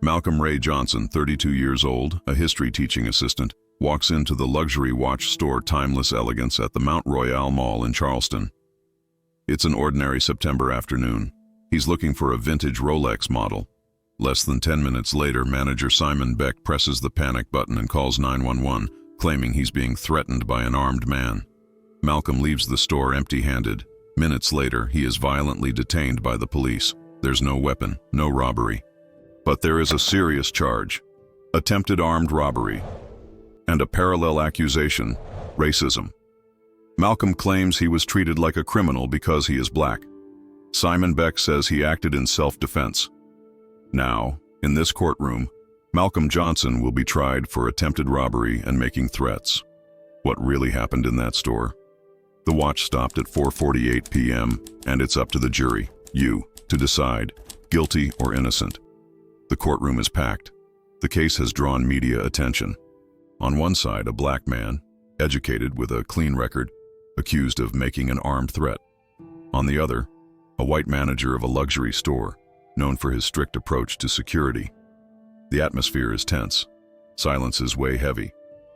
Malcolm Ray Johnson, 32 years old, a history teaching assistant, walks into the luxury watch store Timeless Elegance at the Mount Royale Mall in Charleston. It's an ordinary September afternoon. He's looking for a vintage Rolex model. Less than 10 minutes later, manager Simon Beck presses the panic button and calls 911, claiming he's being threatened by an armed man. Malcolm leaves the store empty-handed. Minutes later, he is violently detained by the police. There's no weapon, no robbery. But there is a serious charge: attempted armed robbery, and a parallel accusation: racism. Malcolm claims he was treated like a criminal because he is black. Simon Beck says he acted in self-defense. Now, in this courtroom, Malcolm Johnson will be tried for attempted robbery and making threats. What really happened in that store? The watch stopped at 4:48 p.m., and it's up to the jury, you, to decide, guilty or innocent. The courtroom is packed. The case has drawn media attention. On one side, a black man, educated with a clean record, accused of making an armed threat. On the other, a white manager of a luxury store, known for his strict approach to security. The atmosphere is tense. Silence is way heavy.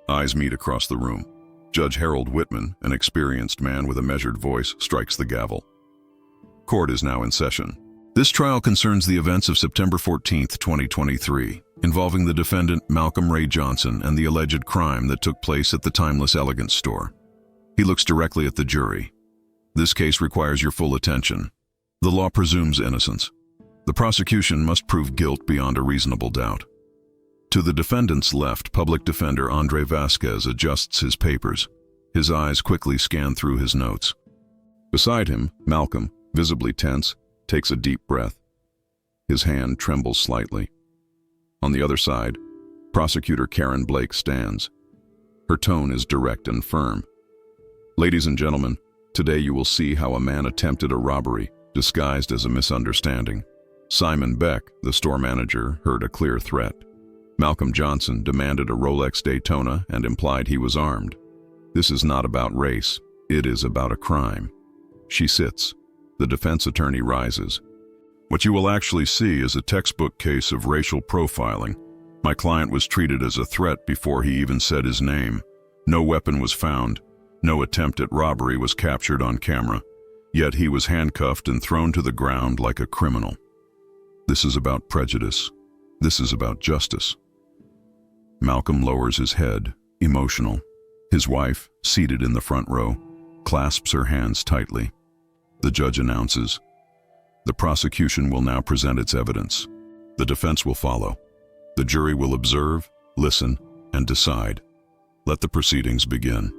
Eyes meet across the room. Judge Harold Whitman, an experienced man with a measured voice, strikes the gavel. Court is now in session. This trial concerns the events of September 14, 2023, involving the defendant Malcolm Ray Johnson and the alleged crime that took place at the Timeless Elegance store. He looks directly at the jury. This case requires your full attention. The law presumes innocence. The prosecution must prove guilt beyond a reasonable doubt. To the defendant's left, Public Defender Andre Vasquez adjusts his papers. His eyes quickly scan through his notes. Beside him, Malcolm, visibly tense, takes a deep breath. His hand trembles slightly. On the other side, Prosecutor Karen Blake stands. Her tone is direct and firm. Ladies and gentlemen, today you will see how a man attempted a robbery disguised as a misunderstanding. Simon Beck, the store manager, heard a clear threat. Malcolm Johnson demanded a Rolex Daytona and implied he was armed. This is not about race. It is about a crime. She sits. The defense attorney rises. What you will actually see is a textbook case of racial profiling. My client was treated as a threat before he even said his name. No weapon was found. No attempt at robbery was captured on camera. Yet he was handcuffed and thrown to the ground like a criminal. This is about prejudice. This is about justice. Malcolm lowers his head, emotional. His wife, seated in the front row, clasps her hands tightly. The judge announces, "The prosecution will now present its evidence. The defense will follow. The jury will observe, listen, and decide. Let the proceedings begin."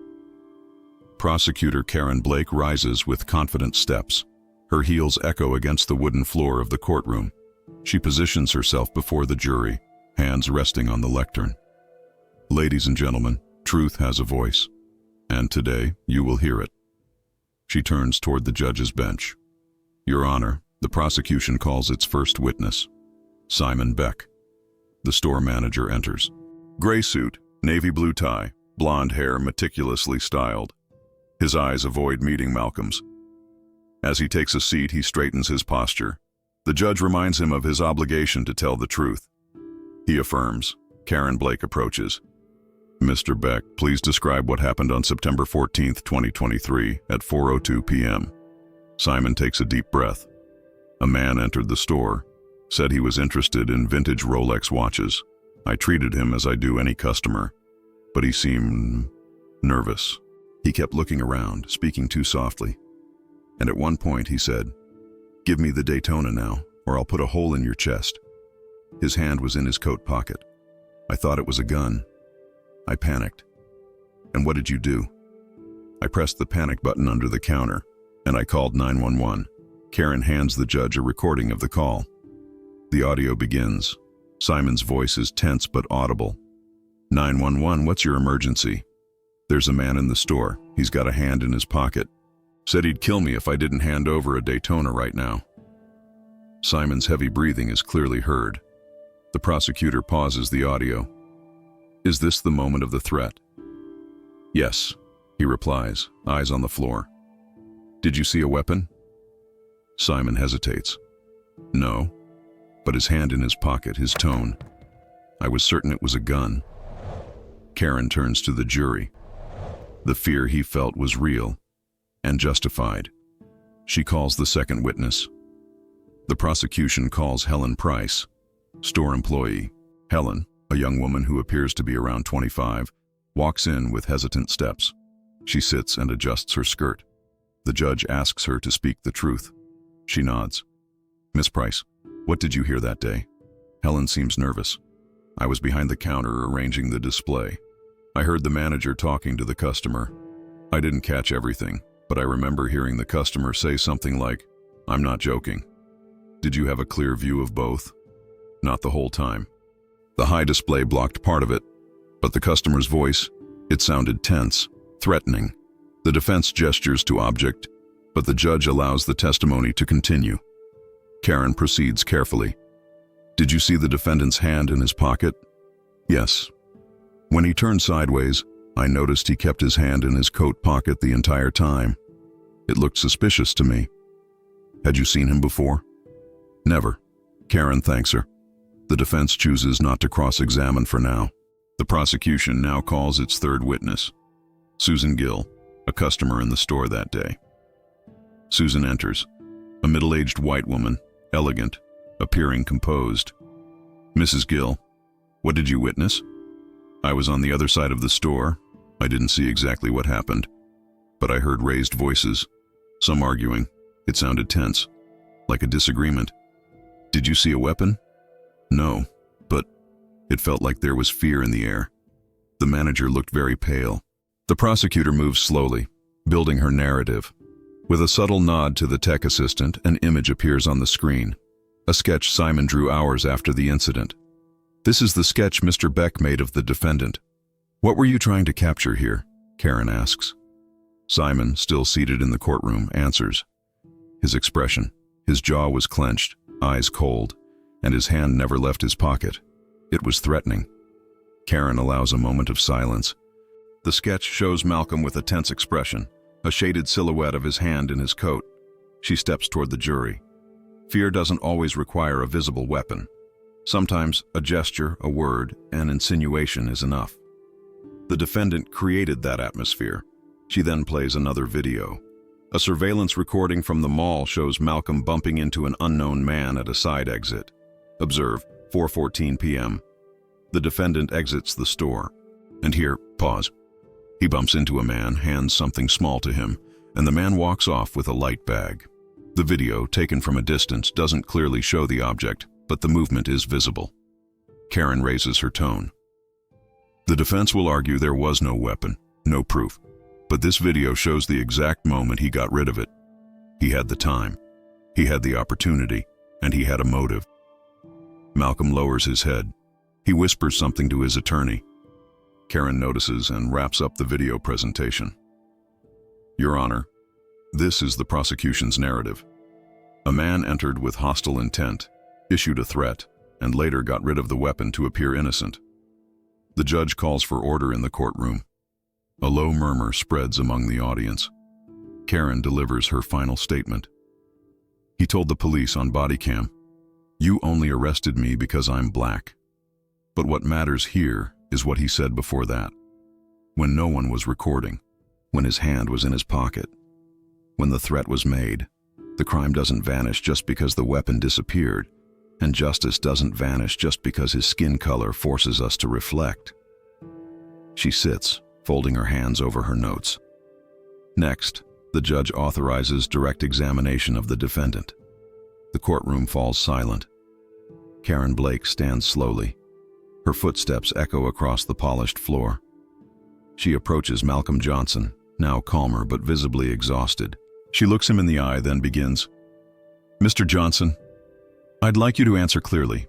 Prosecutor Karen Blake rises with confident steps. Her heels echo against the wooden floor of the courtroom. She positions herself before the jury, hands resting on the lectern. "Ladies and gentlemen, truth has a voice, and today you will hear it." She turns toward the judge's bench. "Your Honor, the prosecution calls its first witness, Simon Beck." The store manager enters. Gray suit, navy blue tie, blonde hair meticulously styled. His eyes avoid meeting Malcolm's. As he takes a seat, he straightens his posture. The judge reminds him of his obligation to tell the truth. He affirms. Karen Blake approaches. "Mr. Beck, please describe what happened on September 14, 2023 at 4:02 p.m. Simon takes a deep breath. "A man entered the store, said he was interested in vintage Rolex watches. I treated him as I do any customer, but he seemed nervous. He kept looking around, speaking too softly. And at one point he said, 'Give me the Daytona now, or I'll put a hole in your chest.' His hand was in his coat pocket. I thought it was a gun. I panicked. And what did you do?" "I pressed the panic button under the counter, and I called 911. Karen hands the judge a recording of the call. The audio begins. Simon's voice is tense but audible. 911, what's your emergency?" "There's a man in the store. He's got a hand in his pocket. Said he'd kill me if I didn't hand over a Daytona right now." Simon's heavy breathing is clearly heard. The prosecutor pauses the audio. "Is this the moment of the threat?" "Yes," he replies, eyes on the floor. "Did you see a weapon?" Simon hesitates. "No." but his hand in his pocket, his tone. I was certain it was a gun. Karen turns to the jury. The fear he felt was real and justified. She calls the second witness. The prosecution calls Helen Price, store employee. Helen, a young woman who appears to be around 25, walks in with hesitant steps. She sits and adjusts her skirt. The judge asks her to speak the truth. She nods. Miss Price, what did you hear that day? Helen seems nervous. I was behind the counter arranging the display. I heard the manager talking to the customer. I didn't catch everything, but I remember hearing the customer say something like, "I'm not joking." Did you have a clear view of both? Not the whole time. The high display blocked part of it, but the customer's voice, it sounded tense, threatening. The defense gestures to object, but the judge allows the testimony to continue. Karen proceeds carefully. Did you see the defendant's hand in his pocket? Yes. When he turned sideways, I noticed he kept his hand in his coat pocket the entire time. It looked suspicious to me. Had you seen him before? Never. Karen thanks her. The defense chooses not to cross-examine for now. The prosecution now calls its third witness, Susan Gill, a customer in the store that day. Susan enters, a middle-aged white woman, elegant, appearing composed. Mrs. Gill, what did you witness? I was on the other side of the store. I didn't see exactly what happened, but I heard raised voices, some arguing. It sounded tense, like a disagreement. Did you see a weapon? No, but it felt like there was fear in the air. The manager looked very pale. The prosecutor moves slowly, building her narrative. With a subtle nod to the tech assistant, an image appears on the screen. A sketch Simon drew hours after the incident. This is the sketch Mr. Beck made of the defendant. What were you trying to capture here? Karen asks. Simon, still seated in the courtroom, answers. His expression, his jaw was clenched, eyes cold, and his hand never left his pocket. It was threatening. Karen allows a moment of silence. The sketch shows Malcolm with a tense expression, a shaded silhouette of his hand in his coat. She steps toward the jury. Fear doesn't always require a visible weapon. Sometimes a gesture, a word, an insinuation is enough. The defendant created that atmosphere. She then plays another video. A surveillance recording from the mall shows Malcolm bumping into an unknown man at a side exit. Observe, 4:14 p.m. The defendant exits the store. And here, pause. He bumps into a man, hands something small to him, and the man walks off with a light bag. The video, taken from a distance, doesn't clearly show the object, but the movement is visible. Karen raises her tone. The defense will argue there was no weapon, no proof, but this video shows the exact moment he got rid of it. He had the time, he had the opportunity, and he had a motive. Malcolm lowers his head. He whispers something to his attorney. Karen notices and wraps up the video presentation. Your Honor, this is the prosecution's narrative. A man entered with hostile intent, issued a threat, and later got rid of the weapon to appear innocent. The judge calls for order in the courtroom. A low murmur spreads among the audience. Karen delivers her final statement. He told the police on body cam, "You only arrested me because I'm black." But what matters here is what he said before that. When no one was recording, when his hand was in his pocket, when the threat was made, the crime doesn't vanish just because the weapon disappeared, and justice doesn't vanish just because his skin color forces us to reflect. She sits, folding her hands over her notes. Next, the judge authorizes direct examination of the defendant. The courtroom falls silent. Karen Blake stands slowly. Her footsteps echo across the polished floor. She approaches Malcolm Johnson, now calmer but visibly exhausted. She looks him in the eye, then begins. Mr. Johnson, I'd like you to answer clearly.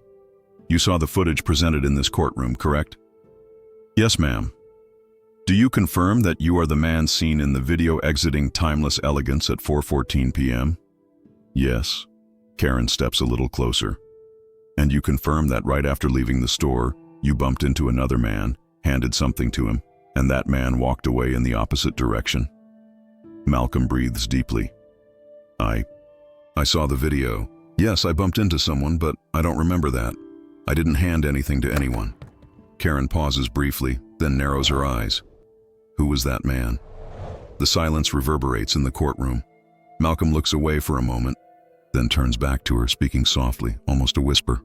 You saw the footage presented in this courtroom, correct? Yes, ma'am. Do you confirm that you are the man seen in the video exiting Timeless Elegance at 4:14 p.m.? Yes. Karen steps a little closer. And you confirm that right after leaving the store, you bumped into another man, handed something to him, and that man walked away in the opposite direction? Malcolm breathes deeply. I saw the video. Yes, I bumped into someone, but I don't remember that. I didn't hand anything to anyone. Karen pauses briefly, then narrows her eyes. Who was that man? The silence reverberates in the courtroom. Malcolm looks away for a moment, then turns back to her, speaking softly, almost a whisper.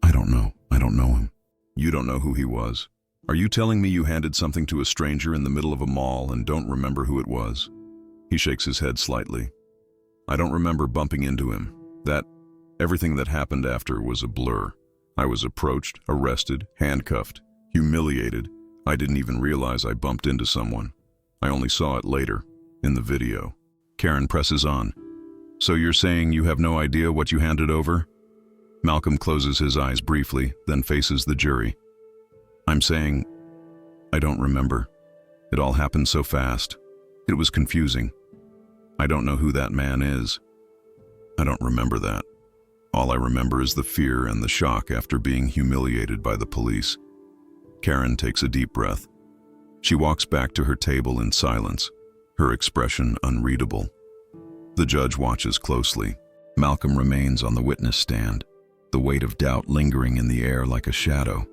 I don't know him. You don't know who he was? Are you telling me you handed something to a stranger in the middle of a mall and don't remember who it was? He shakes his head slightly. I don't remember bumping into him. Everything that happened after was a blur. I was approached, arrested, handcuffed, humiliated. I didn't even realize I bumped into someone. I only saw it later, in the video. Karen presses on. So you're saying you have no idea what you handed over? Malcolm closes his eyes briefly, then faces the jury. I'm saying, I don't remember. It all happened so fast. It was confusing. I don't know who that man is. I don't remember that. All I remember is the fear and the shock after being humiliated by the police. Karen takes a deep breath. She walks back to her table in silence, her expression unreadable. The judge watches closely. Malcolm remains on the witness stand, the weight of doubt lingering in the air like a shadow.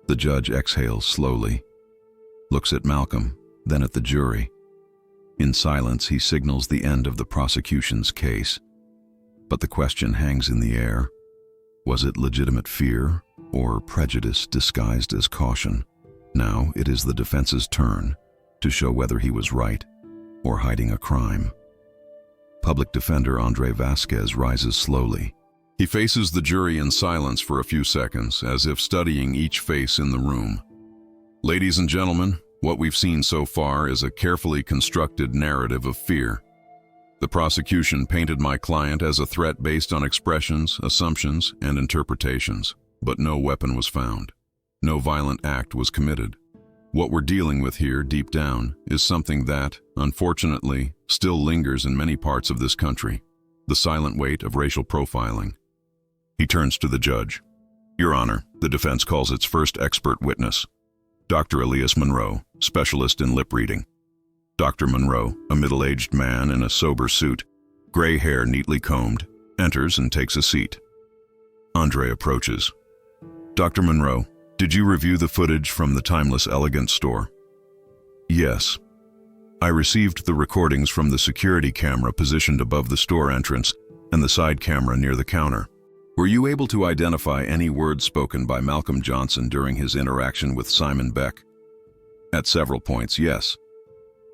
The judge exhales slowly, looks at Malcolm, then at the jury. In silence, he signals the end of the prosecution's case. But the question hangs in the air. Was it legitimate fear or prejudice disguised as caution? Now it is the defense's turn to show whether he was right or hiding a crime. Public defender Andre Vasquez rises slowly. He faces the jury in silence for a few seconds, as if studying each face in the room. Ladies and gentlemen, what we've seen so far is a carefully constructed narrative of fear. The prosecution painted my client as a threat based on expressions, assumptions, and interpretations, but no weapon was found. No violent act was committed. What we're dealing with here, deep down, is something that, unfortunately, still lingers in many parts of this country: the silent weight of racial profiling. He turns to the judge. Your Honor, the defense calls its first expert witness, Dr. Elias Monroe, specialist in lip reading. Dr. Monroe, a middle-aged man in a sober suit, gray hair neatly combed, enters and takes a seat. Andre approaches. Dr. Monroe, did you review the footage from the Timeless Elegance store? Yes. I received the recordings from the security camera positioned above the store entrance and the side camera near the counter. Were you able to identify any words spoken by Malcolm Johnson during his interaction with Simon Beck? At several points, yes.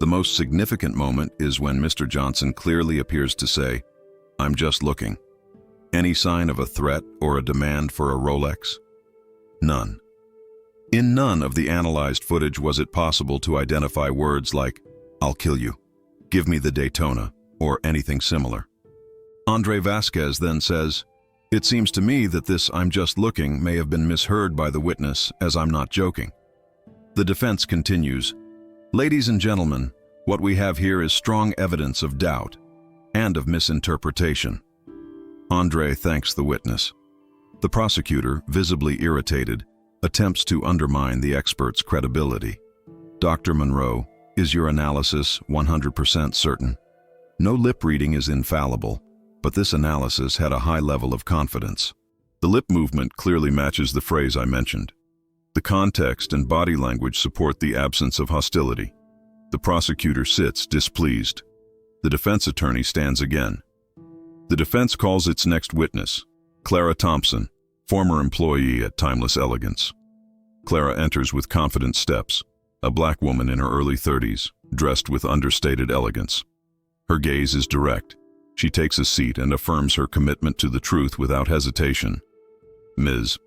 The most significant moment is when Mr. Johnson clearly appears to say, I'm just looking. Any sign of a threat or a demand for a Rolex? None. In none of the analyzed footage was it possible to identify words like, I'll kill you, give me the Daytona, or anything similar. Andre Vasquez then says, it seems to me that this I'm just looking may have been misheard by the witness as I'm not joking. The defense continues, ladies and gentlemen, what we have here is strong evidence of doubt and of misinterpretation. Andre thanks the witness. The prosecutor, visibly irritated, attempts to undermine the expert's credibility. Dr. Monroe, is your analysis 100% certain? No lip reading is infallible, but this analysis had a high level of confidence. The lip movement clearly matches the phrase I mentioned. The context and body language support the absence of hostility. The prosecutor sits displeased. The defense attorney stands again. The defense calls its next witness, Clara Thompson, former employee at Timeless Elegance. Clara enters with confident steps, a black woman in her early 30s, dressed with understated elegance. Her gaze is direct. She takes a seat and affirms her commitment to the truth without hesitation. Ms.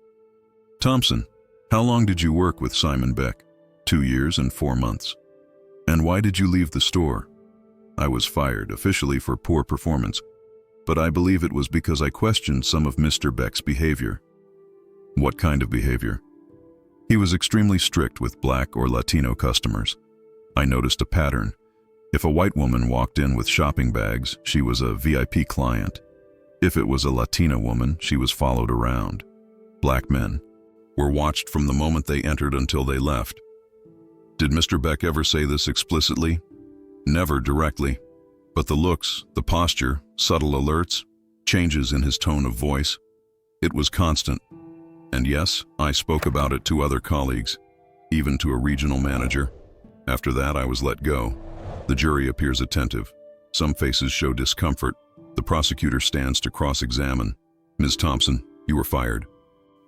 Thompson, how long did you work with Simon Beck? 2 years and 4 months. And why did you leave the store? I was fired, officially for poor performance, but I believe it was because I questioned some of Mr. Beck's behavior. What kind of behavior? He was extremely strict with Black or Latino customers. I noticed a pattern. If a white woman walked in with shopping bags, she was a VIP client. If it was a Latina woman, she was followed around. Black men were watched from the moment they entered until they left. Did Mr. Beck ever say this explicitly? Never directly. But the looks, the posture, subtle alerts, changes in his tone of voice. It was constant. And yes, I spoke about it to other colleagues, even to a regional manager. After that, I was let go. The jury appears attentive. Some faces show discomfort. The prosecutor stands to cross-examine. Ms. Thompson, you were fired.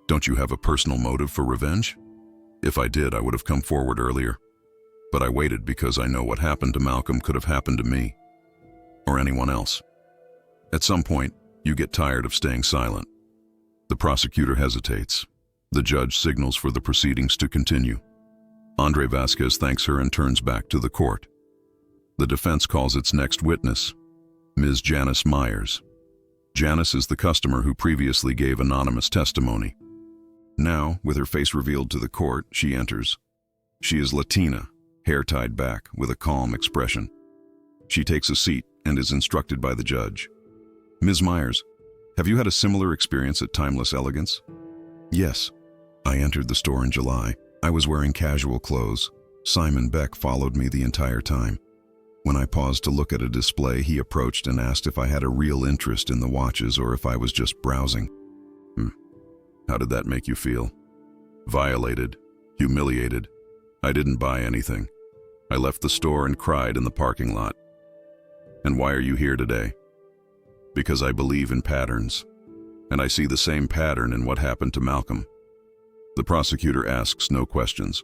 Don't you have a personal motive for revenge? If I did, I would have come forward earlier. But I waited because I know what happened to Malcolm could have happened to me, or anyone else. At some point, you get tired of staying silent. The prosecutor hesitates. The judge signals for the proceedings to continue. Andre Vasquez thanks her and turns back to the court. The defense calls its next witness, Ms. Janice Myers. Janice is the customer who previously gave anonymous testimony. Now, with her face revealed to the court, she enters. She is Latina, hair tied back, with a calm expression. She takes a seat and is instructed by the judge. Ms. Myers, have you had a similar experience at Timeless Elegance? Yes. I entered the store in July. I was wearing casual clothes. Simon Beck followed me the entire time. When I paused to look at a display, he approached and asked if I had a real interest in the watches or if I was just browsing. How did that make you feel? Violated, humiliated. I didn't buy anything. I left the store and cried in the parking lot. And why are you here today? Because I believe in patterns, and I see the same pattern in what happened to Malcolm. The prosecutor asks no questions.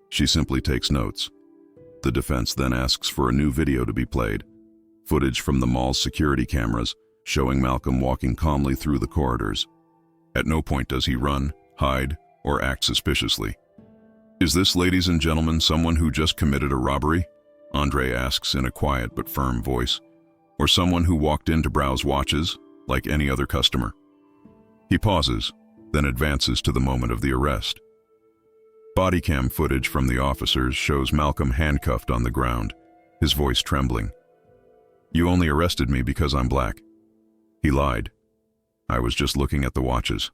She simply takes notes. The defense then asks for a new video to be played, footage from the mall's security cameras showing Malcolm walking calmly through the corridors. At no point does he run, hide, or act suspiciously. Is this, ladies and gentlemen, someone who just committed a robbery? Andre asks in a quiet but firm voice. Or someone who walked in to browse watches, like any other customer? He pauses, then advances to the moment of the arrest. Body cam footage from the officers shows Malcolm handcuffed on the ground, his voice trembling. You only arrested me because I'm black. He lied. I was just looking at the watches.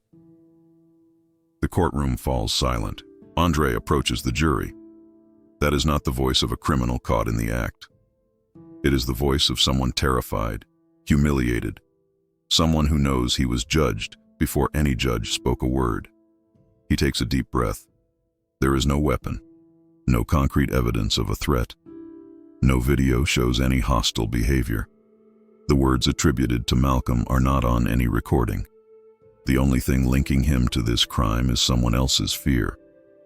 The courtroom falls silent. Andre approaches the jury. That is not the voice of a criminal caught in the act. It is the voice of someone terrified, humiliated, someone who knows he was judged before any judge spoke a word. He takes a deep breath. There is no weapon, no concrete evidence of a threat. No video shows any hostile behavior. The words attributed to Malcolm are not on any recording. The only thing linking him to this crime is someone else's fear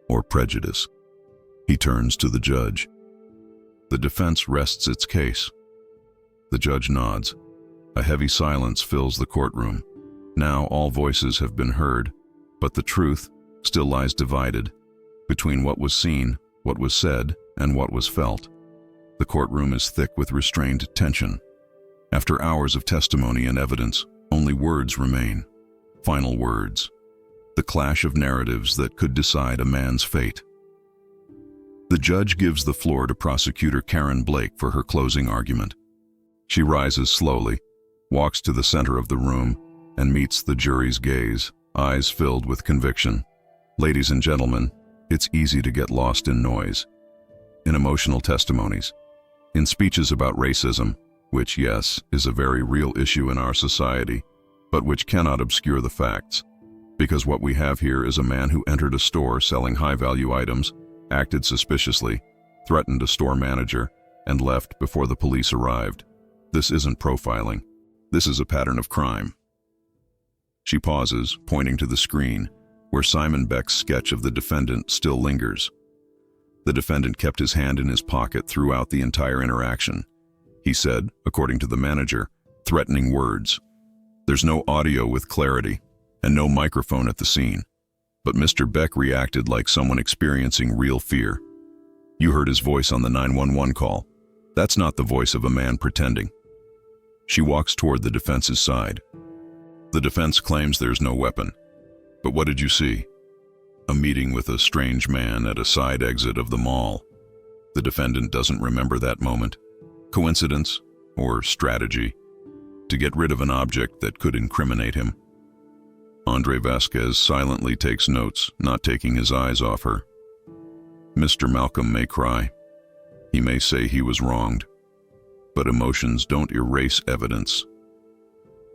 or prejudice. He turns to the judge. The defense rests its case. The judge nods. A heavy silence fills the courtroom. Now all voices have been heard, but the truth still lies divided between what was seen, what was said, and what was felt. The courtroom is thick with restrained tension. After hours of testimony and evidence, only words remain. Final words. The clash of narratives that could decide a man's fate. The judge gives the floor to Prosecutor Karen Blake for her closing argument. She rises slowly, walks to the center of the room, and meets the jury's gaze, eyes filled with conviction. Ladies and gentlemen, it's easy to get lost in noise, in emotional testimonies, in speeches about racism, which, yes, is a very real issue in our society, but which cannot obscure the facts. Because what we have here is a man who entered a store selling high-value items, acted suspiciously, threatened a store manager, and left before the police arrived. This isn't profiling. This is a pattern of crime. She pauses, pointing to the screen, where Simon Beck's sketch of the defendant still lingers. The defendant kept his hand in his pocket throughout the entire interaction. He said, according to the manager, threatening words. There's no audio with clarity, and no microphone at the scene. But Mr. Beck reacted like someone experiencing real fear. You heard his voice on the 911 call. That's not the voice of a man pretending. She walks toward the defense's side. The defense claims there's no weapon. But what did you see? A meeting with a strange man at a side exit of the mall. The defendant doesn't remember that moment. Coincidence or strategy to get rid of an object that could incriminate him. Andre Vasquez silently takes notes, not taking his eyes off her. Mr. Malcolm may cry. He may say he was wronged. But emotions don't erase evidence.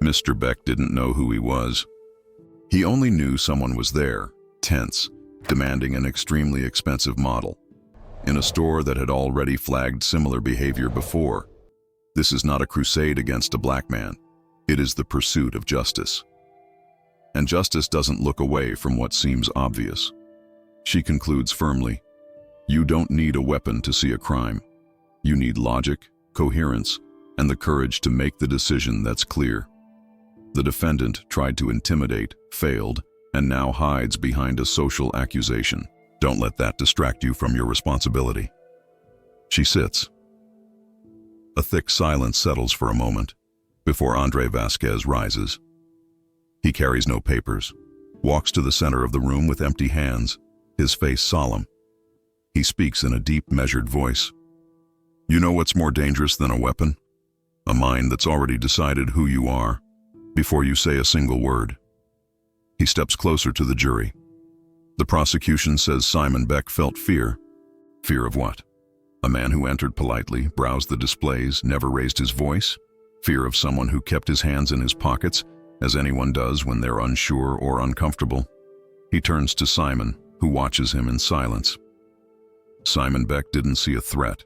Mr. Beck didn't know who he was. He only knew someone was there, tense, demanding an extremely expensive model, in a store that had already flagged similar behavior before. This is not a crusade against a black man. It is the pursuit of justice. And justice doesn't look away from what seems obvious. She concludes firmly, "You don't need a weapon to see a crime. You need logic, coherence, and the courage to make the decision that's clear." The defendant tried to intimidate, failed, and now hides behind a social accusation. Don't let that distract you from your responsibility. She sits. A thick silence settles for a moment before Andre Vasquez rises. He carries no papers, walks to the center of the room with empty hands, his face solemn. He speaks in a deep, measured voice. "You know what's more dangerous than a weapon? A mind that's already decided who you are before you say a single word." He steps closer to the jury. The prosecution says Simon Beck felt fear. Fear of what? A man who entered politely, browsed the displays, never raised his voice? Fear of someone who kept his hands in his pockets, as anyone does when they're unsure or uncomfortable? He turns to Simon, who watches him in silence. Simon Beck didn't see a threat.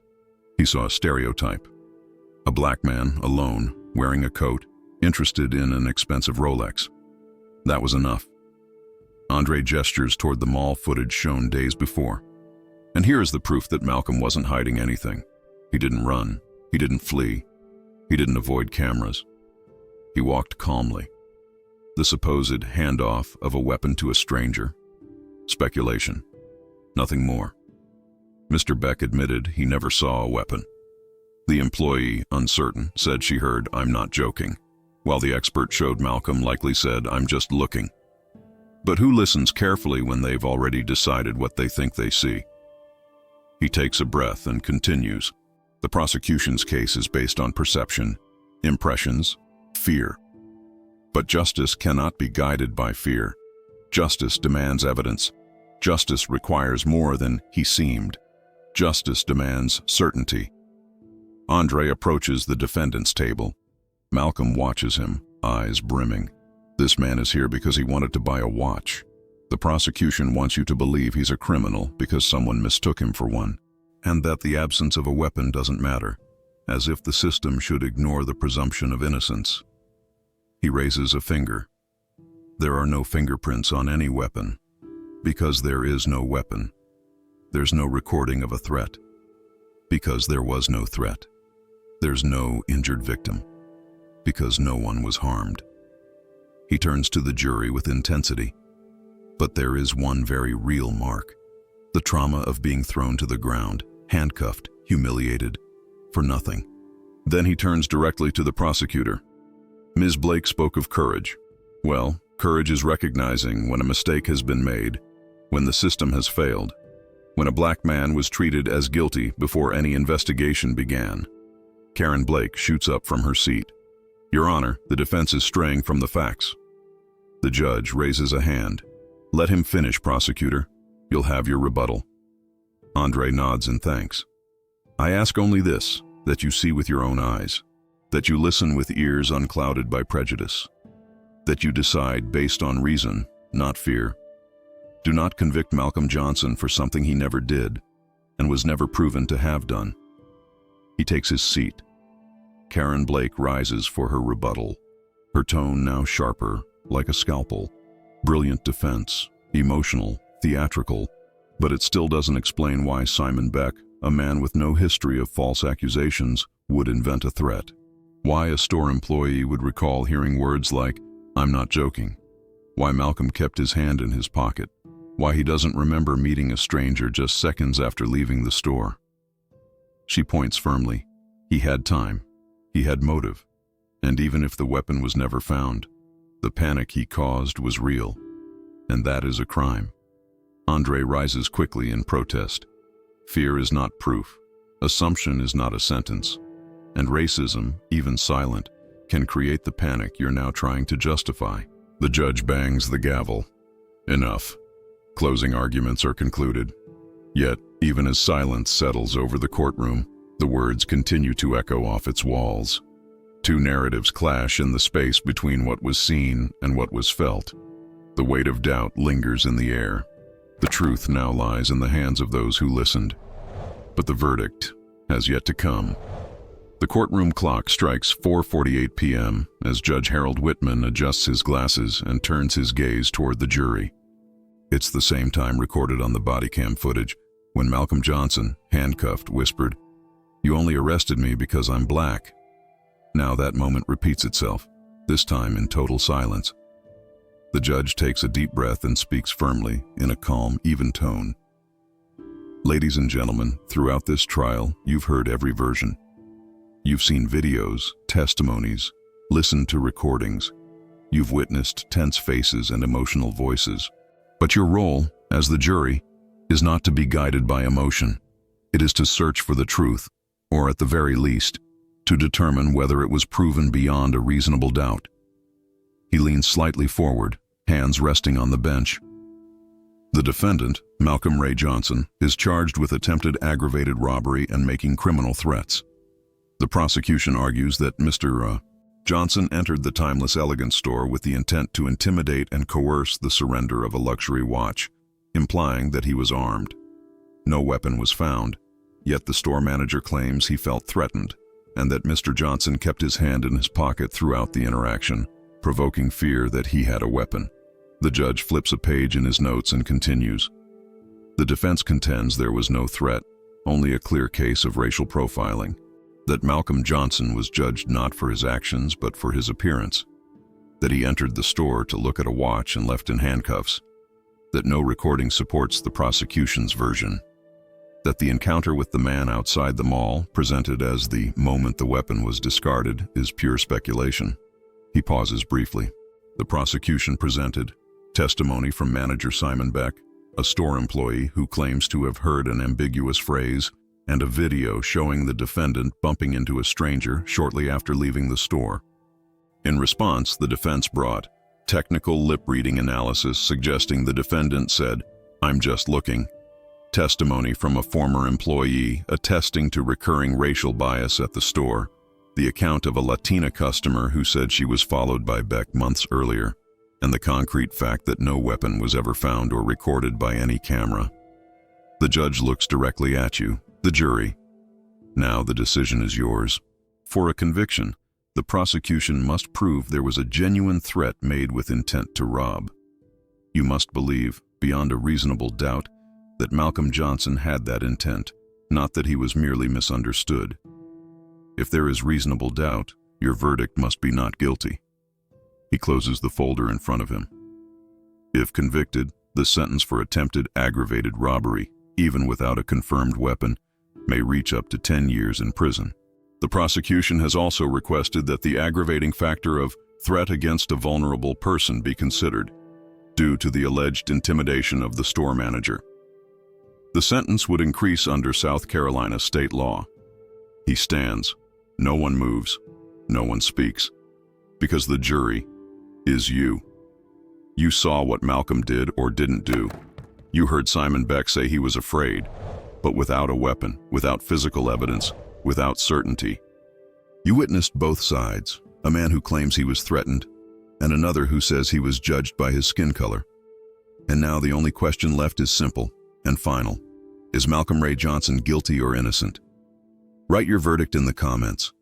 He saw a stereotype. A black man, alone, wearing a coat, interested in an expensive Rolex. That was enough. Andre gestures toward the mall footage shown days before. And here is the proof that Malcolm wasn't hiding anything. He didn't run. He didn't flee. He didn't avoid cameras. He walked calmly. The supposed handoff of a weapon to a stranger. Speculation. Nothing more. Mr. Beck admitted he never saw a weapon. The employee, uncertain, said she heard, "I'm not joking," while the expert showed Malcolm likely said, "I'm just looking." But who listens carefully when they've already decided what they think they see? He takes a breath and continues. The prosecution's case is based on perception, impressions, fear. But justice cannot be guided by fear. Justice demands evidence. Justice requires more than "he seemed." Justice demands certainty. Andre approaches the defendant's table. Malcolm watches him, eyes brimming. This man is here because he wanted to buy a watch. The prosecution wants you to believe he's a criminal because someone mistook him for one, and that the absence of a weapon doesn't matter, as if the system should ignore the presumption of innocence. He raises a finger. There are no fingerprints on any weapon. Because there is no weapon. There's no recording of a threat. Because there was no threat. There's no injured victim. Because no one was harmed. He turns to the jury with intensity. But there is one very real mark. The trauma of being thrown to the ground, handcuffed, humiliated, for nothing. Then he turns directly to the prosecutor. Ms. Blake spoke of courage. Well, courage is recognizing when a mistake has been made, when the system has failed, when a black man was treated as guilty before any investigation began. Karen Blake shoots up from her seat. "Your Honor, the defense is straying from the facts." The judge raises a hand. "Let him finish, prosecutor. You'll have your rebuttal." Andre nods in thanks. "I ask only this, that you see with your own eyes, that you listen with ears unclouded by prejudice, that you decide based on reason, not fear. Do not convict Malcolm Johnson for something he never did and was never proven to have done." He takes his seat. Karen Blake rises for her rebuttal, her tone now sharper, like a scalpel. Brilliant defense, emotional, theatrical, but it still doesn't explain why Simon Beck, a man with no history of false accusations, would invent a threat. Why a store employee would recall hearing words like, "I'm not joking." Why Malcolm kept his hand in his pocket. Why he doesn't remember meeting a stranger just seconds after leaving the store. She points firmly. He had time. He had motive. And even if the weapon was never found, the panic he caused was real. And that is a crime. Andre rises quickly in protest. Fear is not proof. Assumption is not a sentence. And racism, even silent, can create the panic you're now trying to justify. The judge bangs the gavel. Enough. Closing arguments are concluded. Yet, even as silence settles over the courtroom, the words continue to echo off its walls. Two narratives clash in the space between what was seen and what was felt. The weight of doubt lingers in the air. The truth now lies in the hands of those who listened. But the verdict has yet to come. The courtroom clock strikes 4:48 p.m. as Judge Harold Whitman adjusts his glasses and turns his gaze toward the jury. It's the same time recorded on the body cam footage when Malcolm Johnson, handcuffed, whispered, "You only arrested me because I'm black." Now that moment repeats itself, this time in total silence. The judge takes a deep breath and speaks firmly, in a calm, even tone. "Ladies and gentlemen, throughout this trial, you've heard every version. You've seen videos, testimonies, listened to recordings. You've witnessed tense faces and emotional voices. But your role, as the jury, is not to be guided by emotion. It is to search for the truth, or at the very least, to determine whether it was proven beyond a reasonable doubt." He leans slightly forward, hands resting on the bench. The defendant, Malcolm Ray Johnson, is charged with attempted aggravated robbery and making criminal threats. The prosecution argues that Mr. Johnson entered the Timeless Elegance store with the intent to intimidate and coerce the surrender of a luxury watch, implying that he was armed. No weapon was found, yet the store manager claims he felt threatened, and that Mr. Johnson kept his hand in his pocket throughout the interaction, provoking fear that he had a weapon. The judge flips a page in his notes and continues. The defense contends there was no threat, only a clear case of racial profiling, that Malcolm Johnson was judged not for his actions but for his appearance, that he entered the store to look at a watch and left in handcuffs, that no recording supports the prosecution's version, that the encounter with the man outside the mall, presented as the moment the weapon was discarded, is pure speculation. He pauses briefly. The prosecution presented testimony from manager Simon Beck, a store employee who claims to have heard an ambiguous phrase, and a video showing the defendant bumping into a stranger shortly after leaving the store. In response, the defense brought technical lip-reading analysis suggesting the defendant said, "I'm just looking." Testimony from a former employee attesting to recurring racial bias at the store. The account of a Latina customer who said she was followed by Beck months earlier, and the concrete fact that no weapon was ever found or recorded by any camera. The judge looks directly at you, the jury. Now the decision is yours. For a conviction, the prosecution must prove there was a genuine threat made with intent to rob. You must believe, beyond a reasonable doubt, that Malcolm Johnson had that intent, not that he was merely misunderstood. If there is reasonable doubt, your verdict must be not guilty. He closes the folder in front of him. If convicted, the sentence for attempted aggravated robbery, even without a confirmed weapon, may reach up to 10 years in prison. The prosecution has also requested that the aggravating factor of threat against a vulnerable person be considered, due to the alleged intimidation of the store manager. The sentence would increase under South Carolina state law. He stands. No one moves. No one speaks. Because the jury is you. You saw what Malcolm did or didn't do. You heard Simon Beck say he was afraid, but without a weapon, without physical evidence, without certainty. You witnessed both sides, a man who claims he was threatened, and another who says he was judged by his skin color. And now the only question left is simple and final. Is Malcolm Ray Johnson guilty or innocent? Write your verdict in the comments.